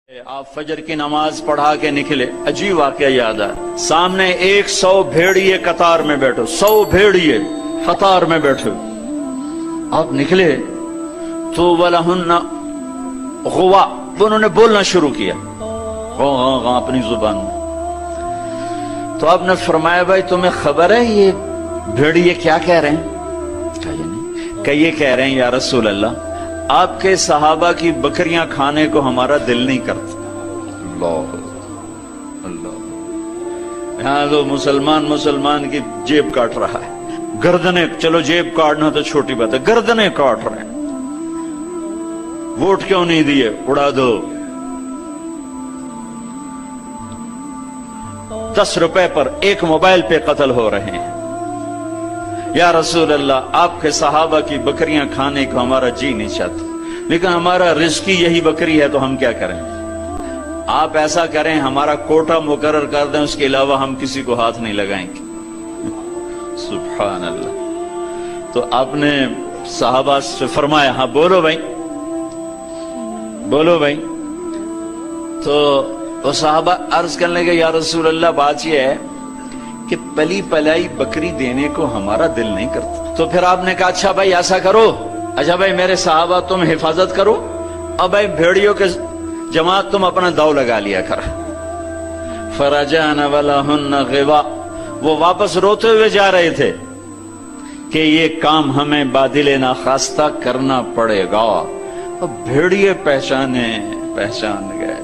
آپ فجر کی نماز پڑھا کے نکلے، عجیب واقعہ یاد آیا، سامنے 100 بھیڑیے قطار میں بیٹھو، 100 بھیڑیے قطار میں بیٹھو، آپ نکلے تو وَلَهُنَّ غُوَا، انہوں نے بولنا شروع کیا اپنی زبان میں، تو آپ نے فرمایا بھائی تمہیں خبر ہے یہ بھیڑیے کیا کہہ رہے ہیں؟ کہ یہ کہہ رہے ہیں یا رسول اللہ آپ کے صحابہ کی بکریاں کھانے کو ہمارا دل نہیں کرتا۔ اللہ اللہ، یہاں تو مسلمان کی جیب کاٹ رہا ہے، گردنیں، چلو جیب کاٹنا تو چھوٹی بات ہے، گردنیں کاٹ رہے ہیں، ووٹ کیوں نہیں دیے، اڑا دو، 10 روپے پر ایک موبائل پہ قتل ہو رہے ہیں۔ یا رسول اللہ آپ کے صحابہ کی بکریاں کھانے کو ہمارا جی نہیں چاہتا، لیکن ہمارا رزق ہی یہی ہے تو ہم کیا کریں؟ آپ ایسا کریں ہمارا کوٹا مقرر کر دیں، اس کے علاوہ ہم کسی کو ہاتھ نہیں لگائیں گے۔ سبحان اللہ۔ تو آپ نے صحابہ سے فرمایا ہاں بولو بھائی بولو بھائی، تو وہ صحابہ عرض کرنے لگے یا رسول اللہ بات یہ ہے کہ پلی پلائی بکری دینے کو ہمارا دل نہیں کرتا۔ تو پھر آپ نے کہا اچھا بھائی ایسا کرو، اچھا بھائی میرے صحابہ تم حفاظت کرو، اب بھائی بھیڑیوں کے جماعت تم اپنا داؤ لگا لیا کر۔ فرجعن ولہن غوا، وہ واپس روتے ہوئے جا رہے تھے کہ یہ کام ہمیں بادل ناخواستہ کرنا پڑے گا۔ اب بھیڑیے پہچان گئے۔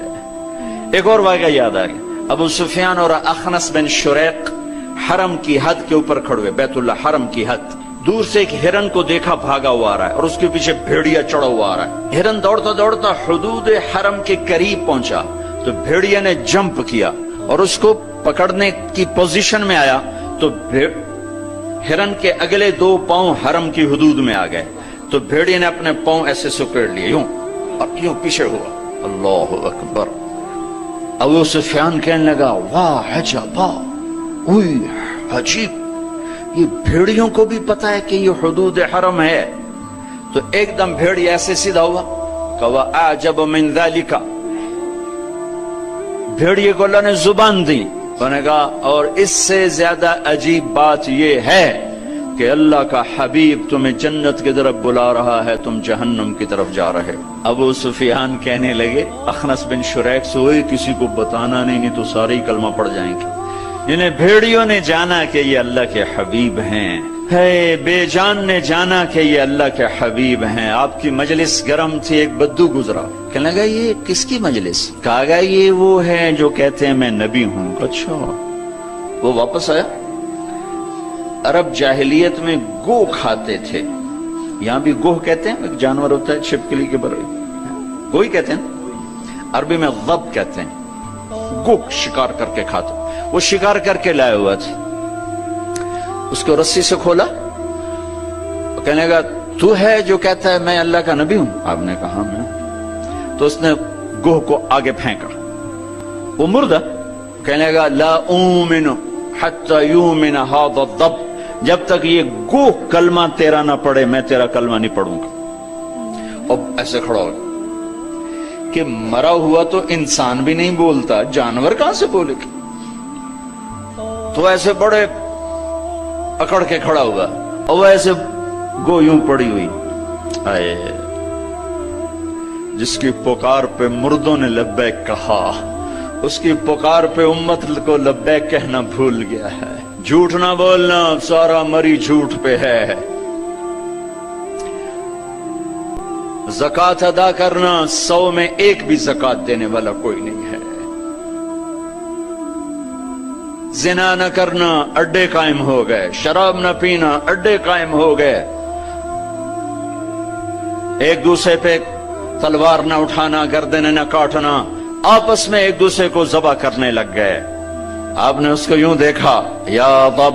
ایک اور واقعہ یاد آ گیا، ابو سفیان اور اخنس بن شریق حرم کی حد کے اوپر کھڑے ہوئے، بیت اللہ حرم کی حد، دور سے ایک ہرن کو دیکھا بھاگا ہوا آ رہا ہے اور اس کے پیچھے بھیڑیا چڑھا ہوا آ رہا ہے۔ ہرن دوڑتا دوڑتا حدود حرم کے قریب پہنچا تو بھیڑیا نے جمپ کیا اور اس کو پکڑنے کی پوزیشن میں آیا تو ہرن کے اگلے 2 پاؤں حرم کی حدود میں آ گئے، تو بھیڑیا نے اپنے پاؤں ایسے سکیڑ لیے یوں اور یوں پیچھے ہوا۔ اللہ اکبر۔ ابو سفیان کہنے لگا واہ عجبا، اوئی عجیب، یہ بھیڑیوں کو بھی پتا ہے کہ یہ حدود حرم ہے۔ تو ایک دم بھیڑی ایسے سیدھا ہوا کہ وَأَعْجَبُ مِنْ ذَلِكَ، بھیڑیے کو اللہ نے زبان دی، انہوں نے کہا اور اس سے زیادہ عجیب بات یہ ہے کہ اللہ کا حبیب تمہیں جنت کی طرف بلا رہا ہے، تم جہنم کی طرف جا رہے۔ ابو سفیان کہنے لگے اخنس بن شریق سے ہوئے کسی کو بتانا نہیں تو سارے ہی کلمہ پڑ جائیں گے۔ انہیں بھیڑیوں نے جانا کہ یہ اللہ کے حبیب ہیں، ہے بے جان نے جانا کہ یہ اللہ کے حبیب ہیں۔ آپ کی مجلس گرم تھی، ایک بدو گزرا، کہنے لگا یہ کس کی مجلس؟ کہا گیا یہ وہ ہے جو کہتے ہیں میں نبی ہوں۔ اچھا، وہ واپس آیا۔ عرب جاہلیت میں گو کھاتے تھے، یہاں بھی گوہ کہتے ہیں، ایک جانور ہوتا ہے چھپکلی کے برے، گوہی کہتے ہیں، عربی میں غب کہتے ہیں، گو شکار کر کے کھاتے۔ وہ شکار کر کے لائے ہوا تھا، اس کو رسی سے کھولا، کہنے لگا تو ہے جو کہتا ہے میں اللہ کا نبی ہوں؟ آپ نے کہا میں۔ تو اس نے گوہ کو آگے پھینکا، وہ مردہ، کہنے لگا لا اومن حتی یومن ھذا الضب، جب تک یہ گوہ کلمہ تیرا نہ پڑھے میں تیرا کلمہ نہیں پڑھوں گا۔ اب ایسے کھڑا ہو کہ مرا ہوا تو انسان بھی نہیں بولتا، جانور کہاں سے بولے گا؟ تو ایسے بڑے اکڑ کے کھڑا ہوا اور وہ ایسے گو یوں پڑی ہوئی، آئے جس کی پکار پہ مردوں نے لبیک کہا، اس کی پکار پہ امت کو لبیک کہنا بھول گیا ہے۔ جھوٹ نہ بولنا، سارا مری جھوٹ پہ ہے۔ زکوٰۃ ادا کرنا، 100 میں 1 بھی زکوٰۃ دینے والا کوئی نہیں ہے۔ زنا نہ کرنا، اڈے قائم ہو گئے۔ شراب نہ پینا، اڈے قائم ہو گئے۔ ایک دوسرے پہ تلوار نہ اٹھانا، گردنیں نہ کاٹنا، آپس میں ایک دوسرے کو ذبح کرنے لگ گئے۔ آپ نے اس کو یوں دیکھا، یا ضب،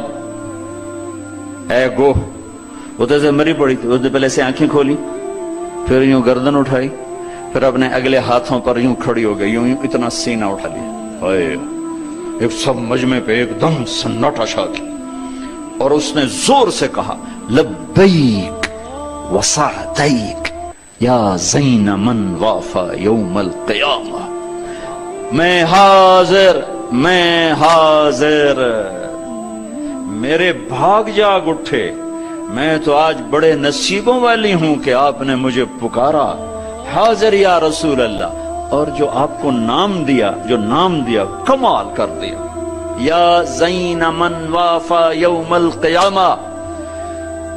اے گوہ، وہ تو ایسے مری پڑی تھی، اس نے پہلے سے آنکھیں کھولی، پھر یوں گردن اٹھائی، پھر اپنے اگلے ہاتھوں پر یوں کھڑی ہو گئی، یوں اتنا سینہ اٹھا لیا، ہائے، ایک سب مجمع پہ ایک دم سناٹا چھا گیا، اور اس نے زور سے کہا لبیک وسعدیک یا زین من وافا یوم القیامہ، میں حاضر، میں حاضر۔ میرے بھاگ جاگ اٹھے، میں تو آج بڑے نصیبوں والی ہوں کہ آپ نے مجھے پکارا، حاضر یا رسول اللہ۔ اور جو آپ کو نام دیا، جو نام دیا، کمال کر دیا۔ یا زین من وافا یوم القیامہ،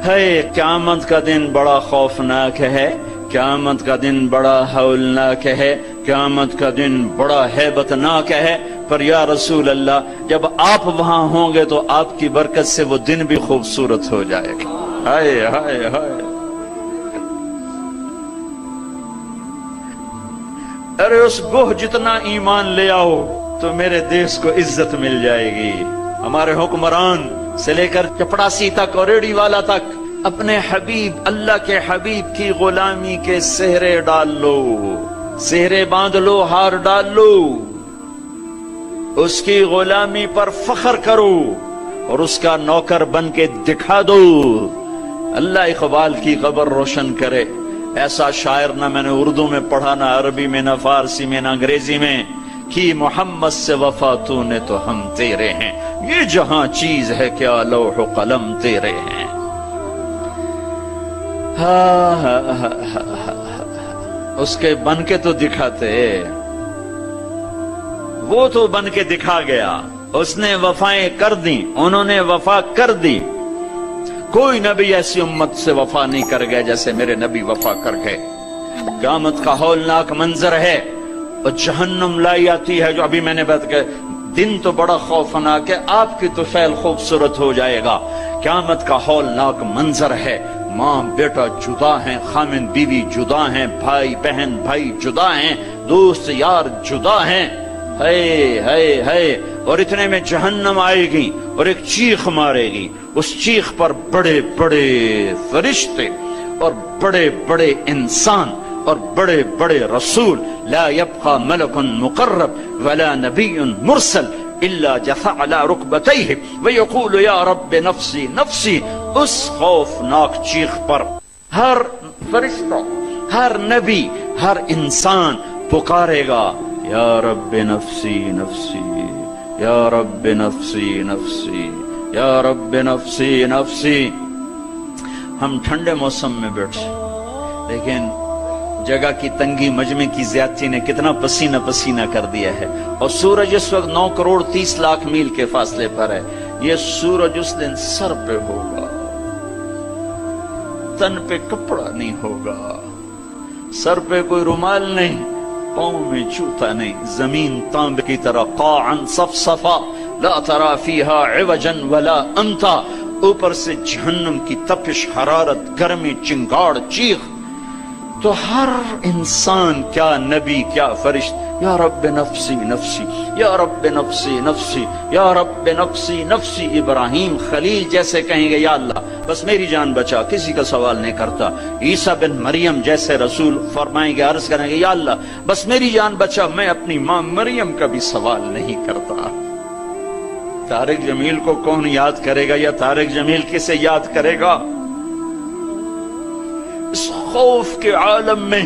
ہے قیامت کا دن بڑا خوفناک ہے، قیامت کا دن بڑا ہولناک ہے، قیامت کا دن بڑا ہیبتناک ہے، پر یا رسول اللہ جب آپ وہاں ہوں گے تو آپ کی برکت سے وہ دن بھی خوبصورت ہو جائے گا۔ ہائے ہائے ہائے، ارے اس گوہ جتنا ایمان لے آؤ تو میرے دیش کو عزت مل جائے گی۔ ہمارے حکمران سے لے کر چپڑاسی تک اور ریڑھی والا تک اپنے حبیب، اللہ کے حبیب کی غلامی کے سہرے ڈال لو، سہرے باندھ لو، ہار ڈال لو، اس کی غلامی پر فخر کرو اور اس کا نوکر بن کے دکھا دو۔ اللہ اقبال کی قبر روشن کرے۔ ایسا شاعر نہ میں نے اردو میں پڑھا، نہ عربی میں، نہ فارسی میں، نہ انگریزی میں، کہ محمد سے وفا تو نے تو ہم تیرے ہیں، یہ جہاں چیز ہے کیا لوح و قلم تیرے ہیں۔ اس کے بن کے تو دکھاتے، وہ تو بن کے دکھا گیا، اس نے وفائیں کر دی، انہوں نے وفا کر دی۔ کوئی نبی ایسی امت سے وفا نہیں کر گئے جیسے میرے نبی وفا کر گئے۔ قیامت کا ہولناک منظر ہے، اور جہنم لائی آتی ہے، جو ابھی میں نے بات کہا، دن تو بڑا خوفناک ہے، آپ کی تو فعل خوبصورت ہو جائے گا۔ قیامت کا ہولناک منظر ہے، ماں بیٹا جدا ہیں، خامن بیوی جدا ہیں، بھائی بہن بھائی جدا ہیں، دوست یار جدا ہیں، ہے اور اتنے میں جہنم آئے گی اور ایک چیخ مارے گی، اس چیخ پر بڑے بڑے فرشتے اور بڑے بڑے انسان اور بڑے بڑے رسول، لا يبقى ملک مقرب ولا نبی مرسل الا جثى على ركبتيه ويقول یا رب نفسی نفسی۔ اس خوفناک چیخ پر ہر فرشتہ، ہر نبی، ہر انسان پکارے گا، یا رب نفسی نفسی، یا رب نفسی نفسی، یا رب نفسی نفسی۔ ہم ٹھنڈے موسم میں بیٹھے، لیکن جگہ کی تنگی، مجمع کی زیادتی نے کتنا پسینہ پسینہ کر دیا ہے، اور سورج اس وقت 9 کروڑ 30 لاکھ میل کے فاصلے پر ہے۔ یہ سورج اس دن سر پہ ہوگا، تن پہ کپڑا نہیں ہوگا، سر پہ کوئی رومال نہیں، پاؤں میں جوتا نہیں، زمین تانب کی طرح قاعا صفصفا لا ترى فيها عوجا ولا امتا۔ اوپر سے جہنم کی تپش، حرارت، گرمی، چنگاڑ، چیخ، تو ہر انسان، کیا نبی کیا فرشت، یا رب نفسی نفسی، یا رب نفسی نفسی، یا رب نفسی نفسی۔ ابراہیم خلیل جیسے کہیں گے یا اللہ بس میری جان بچا، کسی کا سوال نہیں کرتا۔ عیسیٰ بن مریم جیسے رسول فرمائیں گے، عرض کریں گے یا اللہ بس میری جان بچا، میں اپنی ماں مریم کا بھی سوال نہیں کرتا۔ طارق جمیل کو کون یاد کرے گا، یا طارق جمیل کسے یاد کرے گا؟ اس خوف کے عالم میں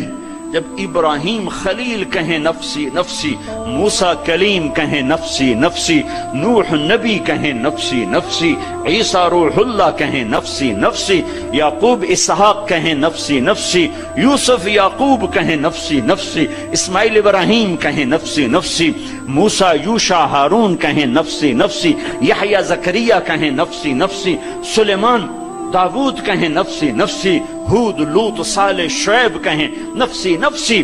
جب ابراہیم خلیل کہیں نفسی نفسی، موسیٰ کلیم کہیں نفسی نفسی، نوح نبی کہیں نفسی نفسی، عیسیٰ روح اللہ کہیں نفسی نفسی، یعقوب اسحاق کہیں نفسی نفسی، یوسف یعقوب کہیں نفسی نفسی، اسماعیل ابراہیم کہیں نفسی نفسی، موسیٰ یوشع ہارون کہیں نفسی نفسی، یحییٰ زکریا کہیں نفسی نفسی، سلیمان داود کہیں نفسی نفسی، ہود لوط صالح شعیب کہیں نفسی نفسی،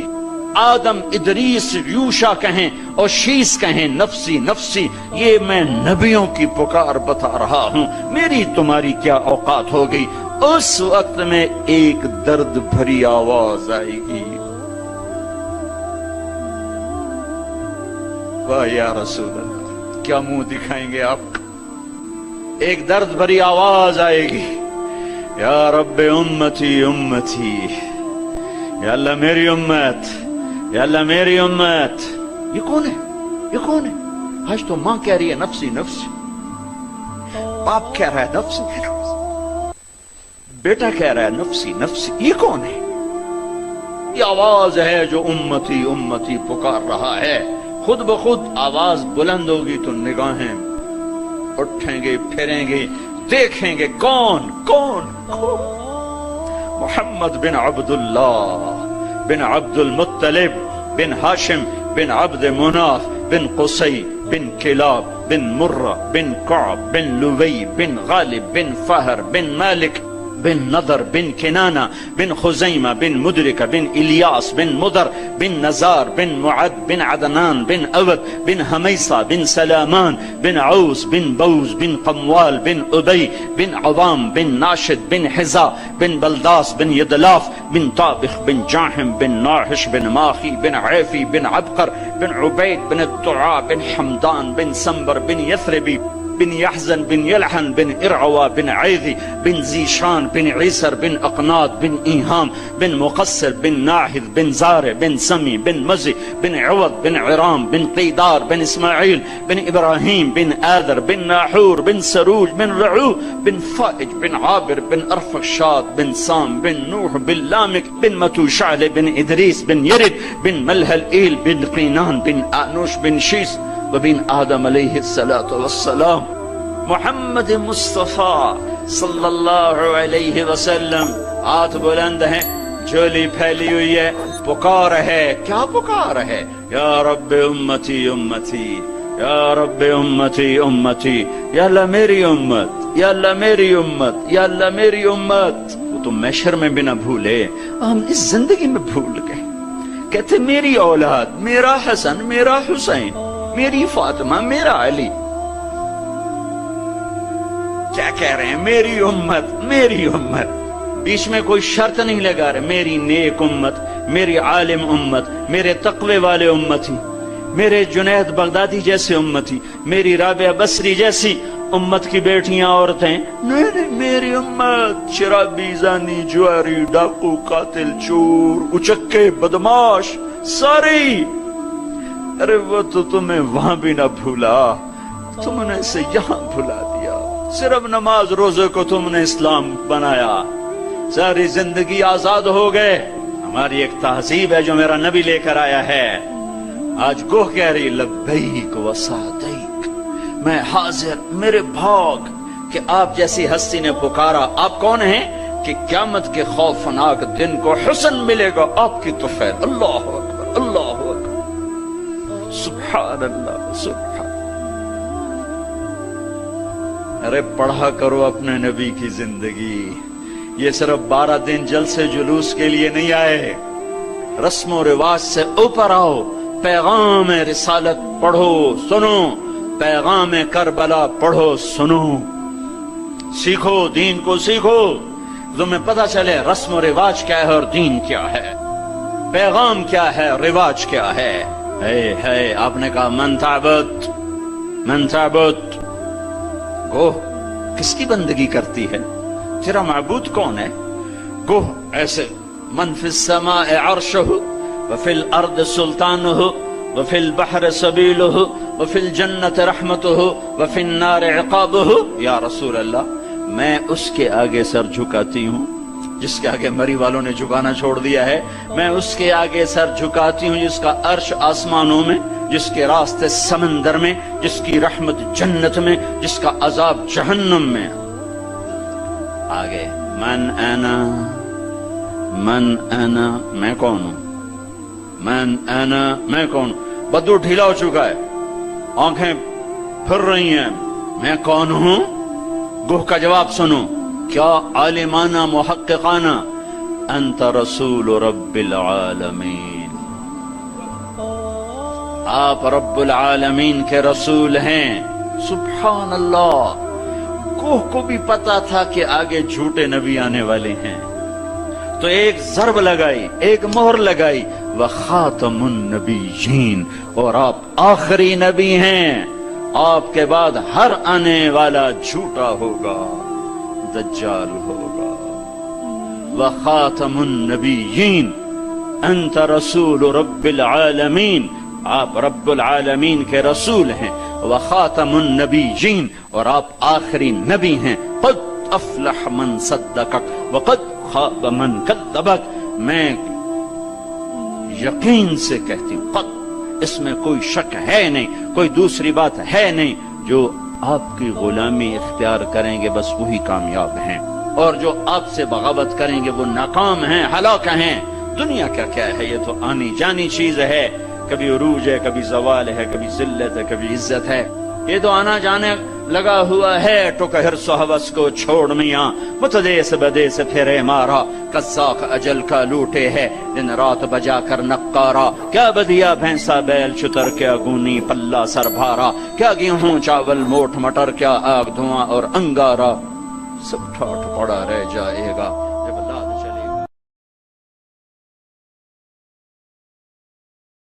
آدم ادریس یوشع کہیں اور شیس کہیں نفسی نفسی۔ یہ میں نبیوں کی پکار بتا رہا ہوں، میری تمہاری کیا اوقات ہو گئی۔ اس وقت میں ایک درد بھری آواز آئے گی، واہ یا رسول اللہ، کیا منہ دکھائیں گے آپ؟ ایک درد بھری آواز آئے گی، یا رب امتی امتی، یا اللہ میری امت، یا اللہ میری امت۔ یہ کون ہے؟ یہ کون ہے؟ آج تو ماں کہہ رہی ہے نفسی نفسی، باپ کہہ رہا ہے نفسی نفسی، بیٹا کہہ رہا ہے نفسی نفسی، یہ کون ہے؟ یہ آواز ہے جو امتی امتی پکار رہا ہے۔ خود بخود آواز بلند ہوگی تو نگاہیں اٹھیں گے، پھریں گے، دیکھیں گے کون کون کون؟ محمد بن عبداللہ بن عبد المطلب بن ہاشم بن عبد مناف بن قصی بن کلاب بن مرہ بن کعب بن لوی بن غالب بن فہر بن مالک بن نضر بن کنانہ بن خزیمہ بن مدرکہ بن الیاس بن مدر بن نزار بن معد بن عدنان بن اود بن حمیصہ بن سلامان بن عوس بن بوز بن قموال بن ابی بن عوام بن ناشد بن حزا بن بلداس بن یدلاف بن طابخ بن جاحم بن ناحش بن ماخی بن عیفی بن عبقر بن عبید بن الدعاء بن حمدان بن سنبر بن یثربی بن يحزن بن يلحن بن إرعوى بن عيذي بن زيشان بن عيسر بن أقناط بن إيهام بن مقصر بن ناحذ بن زارع بن سمي بن مزي بن عوض بن عرام بن قيدار بن إسماعيل بن إبراهيم بن آذر بن ناحور بن سروج بن رعو بن فائج بن عابر بن أرفخشاد بن سام بن نوح بن لامك بن متوشعل بن إدريس بن يرد بن ملهلئيل بن قينان بن آنوش بن شيس وبن آدم علیہ الصلاة والسلام. محمد مصطفیٰ صلی اللہ علیہ وسلم ہاتھ بلند ہیں، جھولی پھیلی ہوئی ہے، پکار ہے. کیا پکار ہے؟ یا رب امتی امتی، یا رب امتی امتی، یا اللہ میری امت، یا اللہ میری امت، یا اللہ میری امت. وہ تو محشر میں بھی نہ بھولے، ہم اس زندگی میں بھول گئے. کہتے میری اولاد، میرا حسن، میرا حسین، میری فاطمہ، میرا علی. کیا کہہ رہے ہیں؟ میری امت، میری امت. بیچ میں کوئی شرط نہیں لگا رہے. میری نیک امت، میری عالم امت، میرے تقوی والے امتی، میرے جنید بغدادی جیسے امتی، میری رابعہ بصری جیسی امت کی بیٹیاں، عورتیں. نہیں نہیں، میری امت. شرابی، زانی، جواری، ڈاکو، قاتل، چور، اچکے، بدماش، ساری. ارے وہ تو تمہیں وہاں بھی نہ بھولا، تم نے اسے یہاں بھلا دیا. صرف نماز روزے کو تم نے اسلام بنایا، ساری زندگی آزاد ہو گئے. ہماری ایک تہذیب ہے جو میرا نبی لے کر آیا ہے. آج گوہ کہہ رہی لبیک و سعدیک، میں حاضر، میرے بھاگ کہ آپ جیسی ہستی نے پکارا. آپ کون ہیں؟ کہ قیامت کے خوفناک دن کو حسن ملے گا آپ کی طفیل. اللہ اکبر، اللہ اکبر، سبحان اللہ، سبحان. ارے پڑھا کرو اپنے نبی کی زندگی. یہ صرف 12 دن جلسے جلوس کے لیے نہیں آئے. رسم و رواج سے اوپر آؤ، پیغام رسالت پڑھو سنو، پیغام کربلا پڑھو سنو، سیکھو، دین کو سیکھو. تمہیں پتہ چلے رسم و رواج کیا ہے اور دین کیا ہے، پیغام کیا ہے، رواج کیا ہے. ہے آپ نے کہا من تعبد، من تعبد. گوہ کس کی بندگی کرتی ہے؟ تیرا معبود کون ہے؟ گوہ ایسے من فی السماء عرشہ وفی الارض سلطانہ وفی البحر سبیلہ وفی الجنت رحمتہ وفی النار عقابہ. یا رسول اللہ، میں اس کے آگے سر جھکاتی ہوں جس کے آگے مری والوں نے جھکانا چھوڑ دیا ہے. میں اس کے آگے سر جھکاتی ہوں جس کا عرش آسمانوں میں، جس کے راستے سمندر میں، جس کی رحمت جنت میں، جس کا عذاب جہنم میں. آگے من انا، من انا، میں کون ہوں؟ من انا، میں کون ہوں؟ بدو ڈھیلا ہو چکا ہے، آنکھیں پھر رہی ہیں. میں کون ہوں؟ گوہ کا جواب سنو، کیا عالمانہ محققانہ. انت رسول رب العالمین، آپ رب العالمین کے رسول ہیں. سبحان اللہ. کوہ کو بھی پتا تھا کہ آگے جھوٹے نبی آنے والے ہیں، تو ایک ضرب لگائی، ایک مہر لگائی، وخاتم النبیین، اور آپ آخری نبی ہیں. آپ کے بعد ہر آنے والا جھوٹا ہوگا، دجال ہوگا. وخاتم النبیین، انت رسول رب العالمین، آپ رب العالمین کے رسول ہیں. وخاتم النبیین، اور آپ آخری نبی ہیں. قد افلح من صدقک وقد خاب من کذبک. میں یقین سے کہتی ہوں، قد اس میں کوئی شک ہے نہیں، کوئی دوسری بات ہے نہیں، جو آپ کی غلامی اختیار کریں گے بس وہی کامیاب ہیں، اور جو آپ سے بغاوت کریں گے وہ ناکام ہیں، ہلاک ہیں۔ دنیا کا کیا ہے، یہ تو آنی جانی چیز ہے، کبھی عروج ہے، کبھی زوال ہے، کبھی ذلت ہے، کبھی عزت ہے، یہ تو آنا جانے لگا ہوا ہے۔ ٹک حرص و ہوس کو چھوڑ میاں، متدیس بدیس پھرے مارا، قزاق اجل کا لوٹے ہے دن رات بجا کر نقارا۔ کیا بدیا بھینسا بیل شتر، کیا گونی پلہ سر بھارا، کیا گیہوں چاول موٹ مٹر، کیا آگ دھواں اور انگارا، سب ٹھاٹ پڑا رہ جائے گا۔